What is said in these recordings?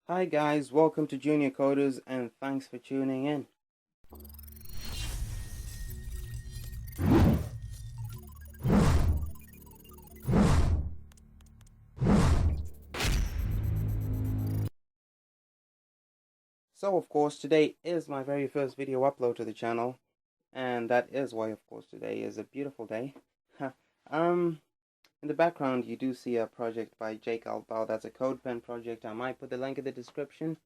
Hi guys, welcome to Junior Coders and thanks for tuning in. So of course today is my very first video upload to the channel, and that is why of course today is a beautiful day. um in the background you do see a project by Jake Albao. That's a CodePen project. I might put the link in the description.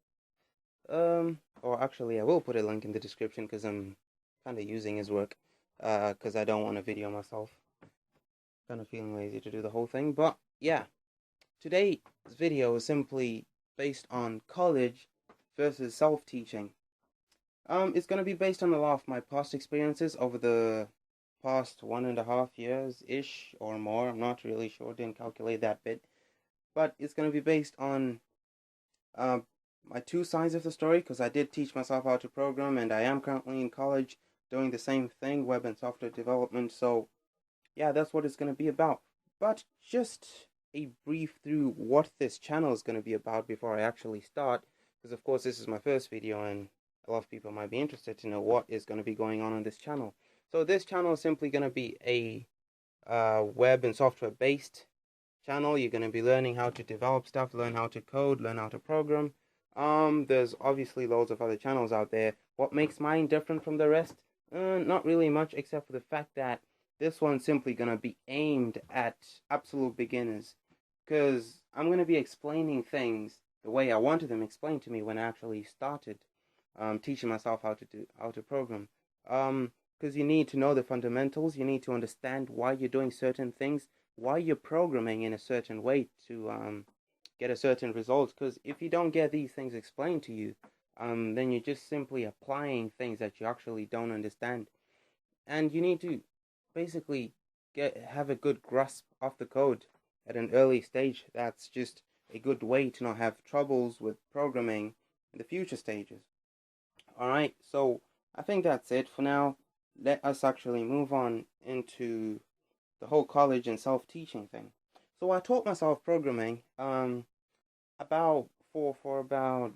Or actually I will put a link in the description because I'm kind of using his work because I don't want a video myself. Kind of feeling lazy to do the whole thing, but yeah. Today's video is simply based on college versus self-teaching. It's going to be based on a lot of my past experiences over the past 1.5 years-ish or more. I'm not really sure, didn't calculate that bit. But it's going to be based on uh, my two sides of the story, because I did teach myself how to program, and I am currently in college doing the same thing, web and software development. So yeah, that's what it's going to be about. But just a brief through what this channel is going to be about before I actually start, because of course this is my first video and a lot of people might be interested to know what is going to be going on this channel. So this channel is simply going to be a web and software based channel. You're going to be learning how to develop stuff, learn how to code, learn how to program. There's obviously loads of other channels out there. What makes mine different from the rest? Not really much, except for the fact that this one's simply going to be aimed at absolute beginners. Because I'm going to be explaining things the way I wanted them explained to me when I actually started teaching myself how to program. Because you need to know the fundamentals, you need to understand why you're doing certain things, why you're programming in a certain way to get a certain result. Because if you don't get these things explained to you, then you're just simply applying things that you actually don't understand, and you need to basically have a good grasp of the code at an early stage. That's just a good way to not have troubles with programming in the future stages. All right, so I think that's it for now. Let us actually move on into the whole college and self-teaching thing. So I taught myself programming about for about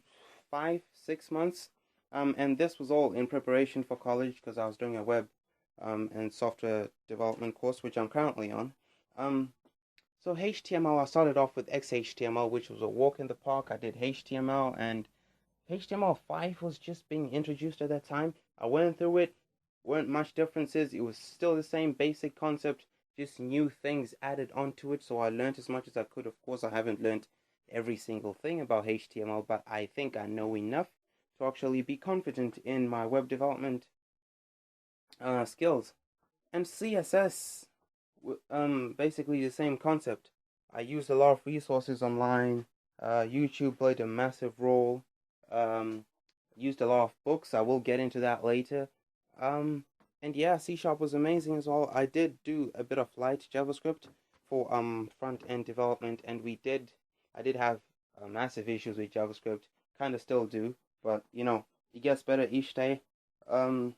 5 6 months, and this was all in preparation for college because I was doing a web and software development course, which I'm currently on. Um, so HTML, I started off with XHTML, which was a walk in the park. I did HTML, and HTML5 was just being introduced at that time. I went through it, weren't much differences. It was still the same basic concept, just new things added onto it. So I learned as much as I could. Of course, I haven't learned every single thing about HTML, but I think I know enough to actually be confident in my web development skills. And CSS, basically the same concept. I used a lot of resources online. YouTube played a massive role. Um, Used a lot of books. I will get into that later. Um, and yeah, C Sharp was amazing as well. I did do a bit of light JavaScript for front end development, and I did have massive issues with JavaScript. Kind of still do, but it gets better each day. Um,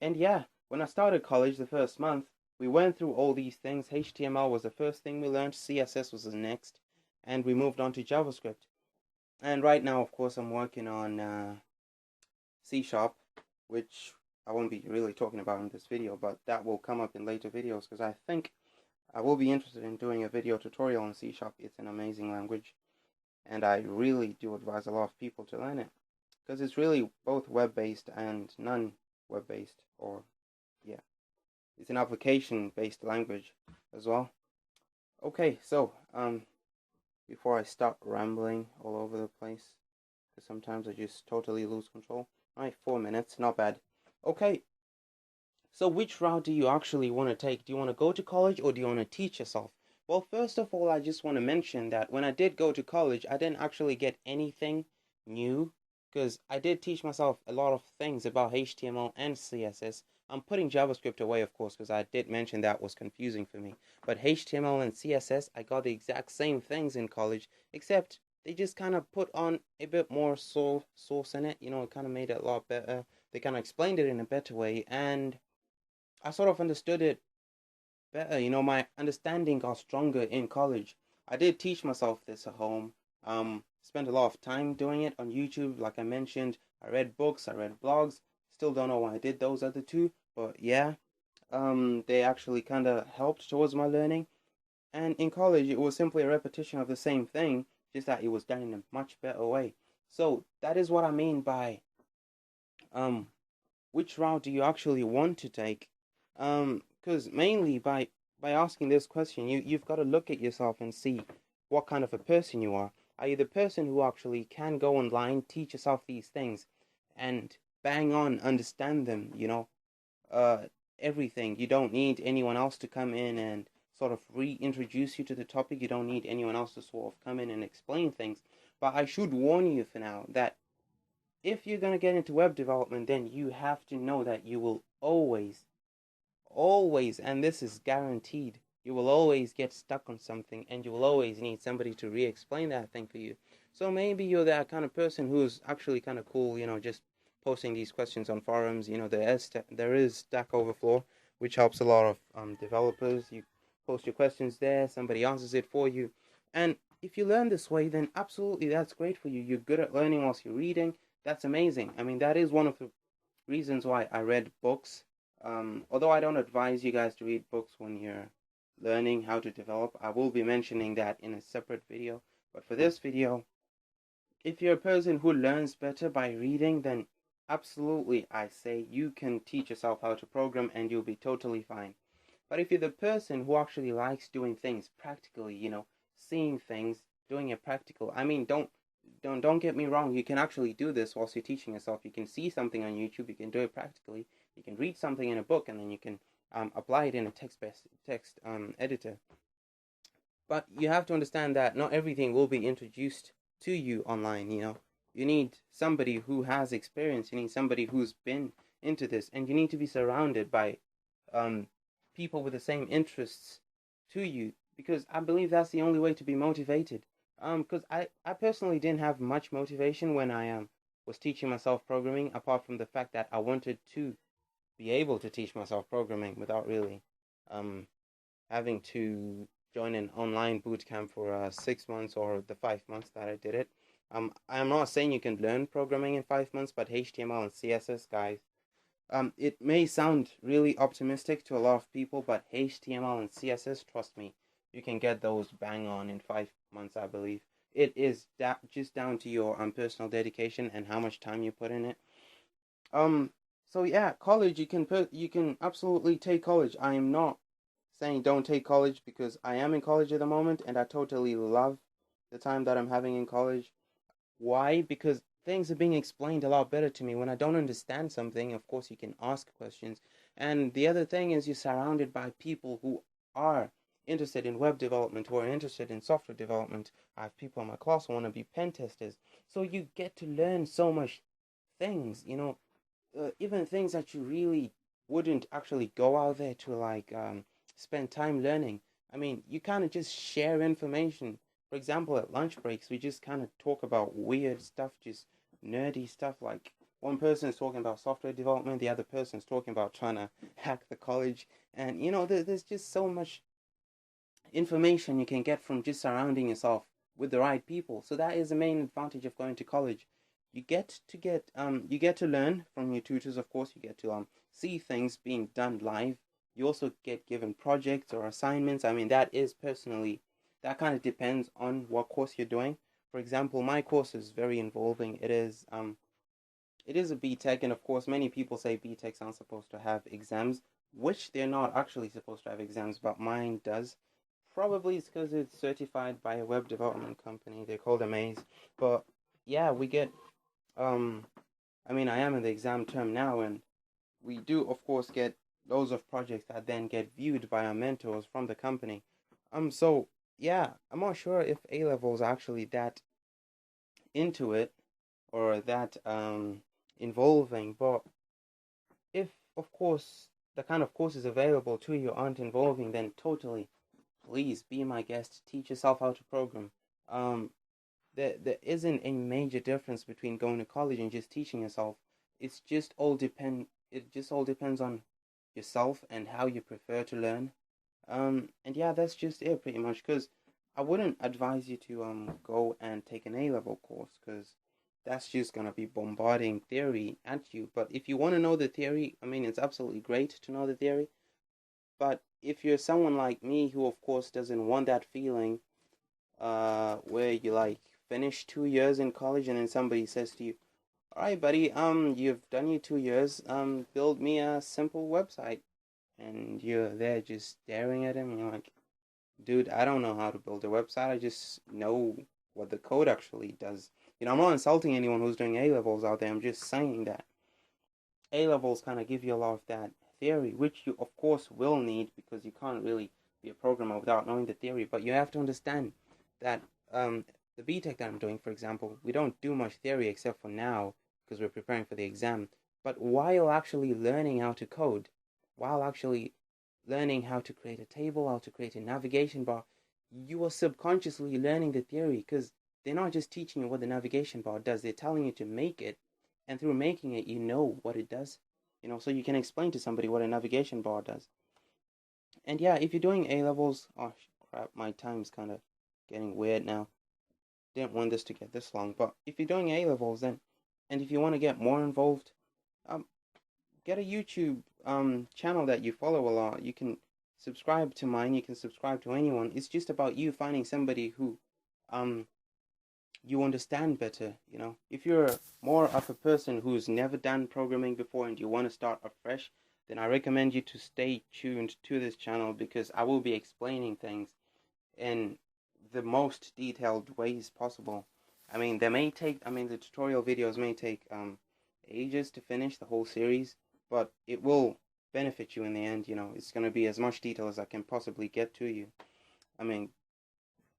and yeah, when I started college the first month, we went through all these things. HTML was the first thing we learned, CSS was the next, and we moved on to JavaScript. And right now, of course, I'm working on C Sharp, which I won't be really talking about in this video, but that will come up in later videos because I think I will be interested in doing a video tutorial on C Sharp. It's an amazing language, and I really do advise a lot of people to learn it because it's really both web-based and non-web-based, or yeah, it's an application-based language as well. Okay, so before I start rambling all over the place, because sometimes I just totally lose control. Alright, 4 minutes, not bad. Okay, so which route do you actually want to take? Do you want to go to college or do you want to teach yourself? Well, first of all, I just want to mention that when I did go to college, I didn't actually get anything new because I did teach myself a lot of things about HTML and CSS. I'm putting JavaScript away, of course, because I did mention that was confusing for me. But HTML and CSS, I got the exact same things in college, except they just kind of put on a bit more sauce in it. It kind of made it a lot better. They kind of explained it in a better way, and I sort of understood it better. My understanding got stronger in college. I did teach myself this at home. spent a lot of time doing it on YouTube. Like I mentioned, I read books, I read blogs. Still don't know why I did those other two, but yeah, they actually kind of helped towards my learning. And in college, it was simply a repetition of the same thing, just that it was done in a much better way. So that is what I mean by um, which route do you actually want to take? Because mainly by asking this question, you've got to look at yourself and see what kind of a person you are. Are you the person who actually can go online, teach yourself these things, and bang on understand them? Uh, everything. You don't need anyone else to come in and sort of reintroduce you to the topic. You don't need anyone else to sort of come in and explain things. But I should warn you for now that if you're going to get into web development, then you have to know that you will always, and this is guaranteed, you will always get stuck on something and you will always need somebody to re explain that thing for you. So maybe you're that kind of person who's actually kind of cool, just posting these questions on forums. There is Stack Overflow, which helps a lot of developers. You post your questions there, somebody answers it for you. And if you learn this way, then absolutely that's great for you. You're good at learning whilst you're reading. That's amazing. I mean, that is one of the reasons why I read books. Although I don't advise you guys to read books when you're learning how to develop, I will be mentioning that in a separate video. But for this video, if you're a person who learns better by reading, then absolutely I say you can teach yourself how to program and you'll be totally fine. But if you're the person who actually likes doing things practically, seeing things, doing it practical, I mean, don't get me wrong. You can actually do this whilst you're teaching yourself. You can see something on YouTube. You can do it practically. You can read something in a book, and then you can apply it in a text editor. But you have to understand that not everything will be introduced to you online. You need somebody who has experience. You need somebody who's been into this, and you need to be surrounded by um, people with the same interests to you, because I believe that's the only way to be motivated. Because I personally didn't have much motivation when I was teaching myself programming, apart from the fact that I wanted to be able to teach myself programming without really um having to join an online boot camp for 6 months or the 5 months that I did it. I'm not saying you can learn programming in 5 months, but HTML and CSS, guys, it may sound really optimistic to a lot of people, but HTML and CSS, trust me, you can get those bang on in 5 months, I believe. It is just down to your personal dedication and how much time you put in it. Um, so yeah, college, you can absolutely take college. I am not saying don't take college, because I am in college at the moment and I totally love the time that I'm having in college. Why? Because things are being explained a lot better to me. When I don't understand something, of course, you can ask questions. And the other thing is, you're surrounded by people who are interested in web development, who are interested in software development. I have people in my class who want to be pen testers. So you get to learn so much things, even things that you really wouldn't actually go out there to like spend time learning. I mean, you kind of just share information. For example, at lunch breaks, we just kind of talk about weird stuff, just nerdy stuff. Like one person is talking about software development, the other person is talking about trying to hack the college, and there's just so much information you can get from just surrounding yourself with the right people. So that is the main advantage of going to college. You get to learn from your tutors, of course. You get to see things being done live. You also get given projects or assignments. I mean, that kind of depends on what course you're doing. For example, my course is very involving. It is a BTech, and of course, many people say BTechs aren't supposed to have exams, which they're not actually supposed to have exams, but mine does. Probably it's because it's certified by a web development company. They're called Amaze. But yeah, we get um I mean, I am in the exam term now, and we do of course get loads of projects that then get viewed by our mentors from the company. So yeah, I'm not sure if A levels are actually that into it, or that involving, but if of course the kind of courses available to you aren't involving, then totally, please be my guest. Teach yourself how to program. Um, there isn't a major difference between going to college and just teaching yourself. It just all depends on yourself and how you prefer to learn. And yeah, that's just it pretty much. Because I wouldn't advise you to go and take an A-level course, because that's just gonna be bombarding theory at you. But if you want to know the theory, I mean, it's absolutely great to know the theory. But if you're someone like me who, of course, doesn't want that feeling, where you like finish 2 years in college and then somebody says to you, "All right, buddy, you've done your 2 years. Build me a simple website," and you're there just staring at him, and you're like, "Dude, I don't know how to build a website. I just know what the code actually does." I'm not insulting anyone who's doing A levels out there. I'm just saying that A levels kind of give you a lot of that theory, which you of course will need, because you can't really be a programmer without knowing the theory. But you have to understand that the BTech that I'm doing, for example, we don't do much theory except for now, because we're preparing for the exam. But while actually learning how to code, while actually learning how to create a table, how to create a navigation bar, you are subconsciously learning the theory, because they're not just teaching you what the navigation bar does, they're telling you to make it, and through making it, you know what it does. So you can explain to somebody what a navigation bar does. And yeah, if you're doing A levels, oh crap, my time's kind of getting weird now. Didn't want this to get this long, but if you're doing A levels, then, and if you want to get more involved, um, get a YouTube channel that you follow a lot. You can subscribe to mine. You can subscribe to anyone. It's just about you finding somebody who um you understand better. If you're more of a person who's never done programming before and you want to start afresh, then I recommend you to stay tuned to this channel, because I will be explaining things in the most detailed ways possible. The tutorial videos may take ages to finish the whole series, but it will benefit you in the end. It's going to be as much detail as I can possibly get to you. I mean,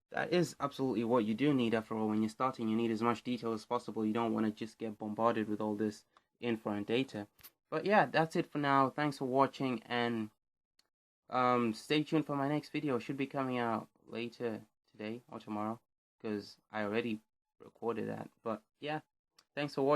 that is absolutely what you do need. After all, when you're starting, you need as much detail as possible. You don't want to just get bombarded with all this info and data. But yeah, that's it for now. Thanks for watching, and stay tuned for my next video. It should be coming out later today or tomorrow, because I already recorded that. But yeah, thanks for watching.